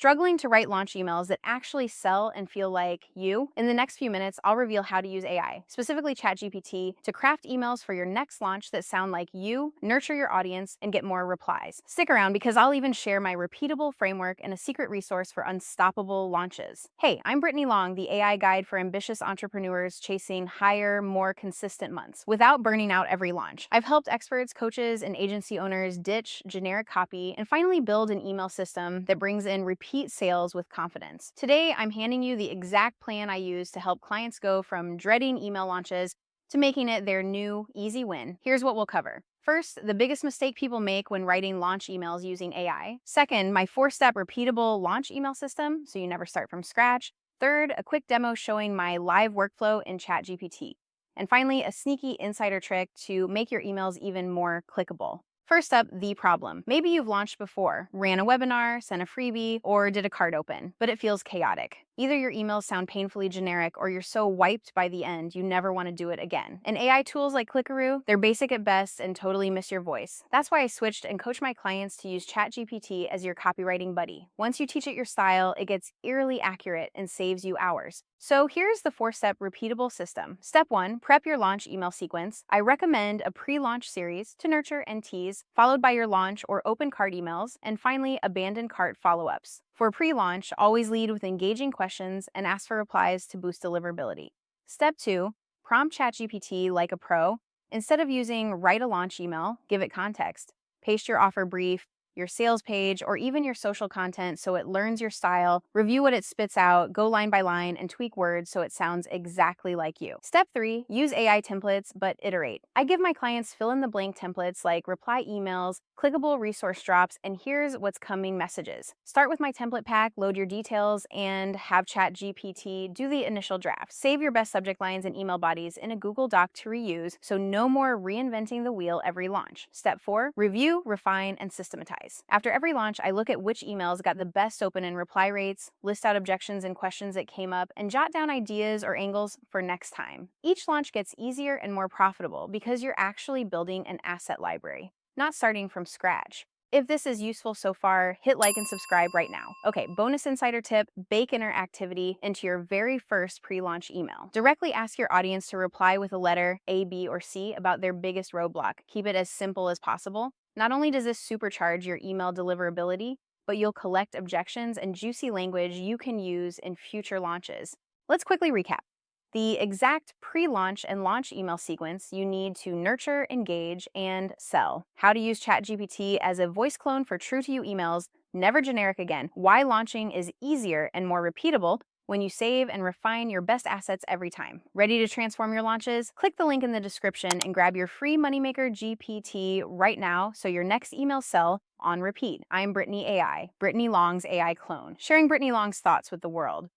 Struggling to write launch emails that actually sell and feel like you? In the next few minutes, I'll reveal how to use AI, specifically ChatGPT, to craft emails for your next launch that sound like you, nurture your audience, and get more replies. Stick around because I'll even share my repeatable framework and a secret resource for unstoppable launches. Hey, I'm Brittany Long, the AI guide for ambitious entrepreneurs chasing higher, more consistent months without burning out every launch. I've helped experts, coaches, and agency owners ditch generic copy and finally build an email system that brings in repeat sales with confidence. Today, I'm handing you the exact plan I use to help clients go from dreading email launches to making it their new, easy win. Here's what we'll cover. First, the biggest mistake people make when writing launch emails using AI. Second, my 4-step repeatable launch email system, so you never start from scratch. Third, a quick demo showing my live workflow in ChatGPT. And finally, a sneaky insider trick to make your emails even more clickable. First up, the problem. Maybe you've launched before, ran a webinar, sent a freebie, or did a card open, but it feels chaotic. Either your emails sound painfully generic or you're so wiped by the end you never want to do it again. And AI tools like Clickaroo, they're basic at best and totally miss your voice. That's why I switched and coach my clients to use ChatGPT as your copywriting buddy. Once you teach it your style, it gets eerily accurate and saves you hours. So here's the 4-step repeatable system. Step 1, prep your launch email sequence. I recommend a pre-launch series to nurture and tease, followed by your launch or open cart emails, and finally, abandoned cart follow-ups. For pre-launch, always lead with engaging questions and ask for replies to boost deliverability. Step 2, prompt ChatGPT like a pro. Instead of using write a launch email, give it context. Paste your offer brief, your sales page, or even your social content so it learns your style, review what it spits out, go line by line, and tweak words so it sounds exactly like you. Step 3, use AI templates, but iterate. I give my clients fill-in-the-blank templates like reply emails, clickable resource drops, and here's what's coming messages. Start with my template pack, load your details, and have ChatGPT do the initial draft. Save your best subject lines and email bodies in a Google Doc to reuse, so no more reinventing the wheel every launch. Step 4, review, refine, and systematize. After every launch, I look at which emails got the best open and reply rates, list out objections and questions that came up, and jot down ideas or angles for next time. Each launch gets easier and more profitable because you're actually building an asset library, not starting from scratch. If this is useful so far, hit like and subscribe right now. Okay, bonus insider tip, bake interactivity into your very first pre-launch email. Directly ask your audience to reply with a letter A, B, or C about their biggest roadblock. Keep it as simple as possible. Not only does this supercharge your email deliverability, but you'll collect objections and juicy language you can use in future launches. Let's quickly recap. The exact pre-launch and launch email sequence you need to nurture, engage, and sell. How to use ChatGPT as a voice clone for true-to-you emails, never generic again. Why launching is easier and more repeatable when you save and refine your best assets every time. Ready to transform your launches? Click the link in the description and grab your free Moneymaker GPT right now so your next email sell on repeat. I'm Brittany AI, Brittany Long's AI clone, sharing Brittany Long's thoughts with the world.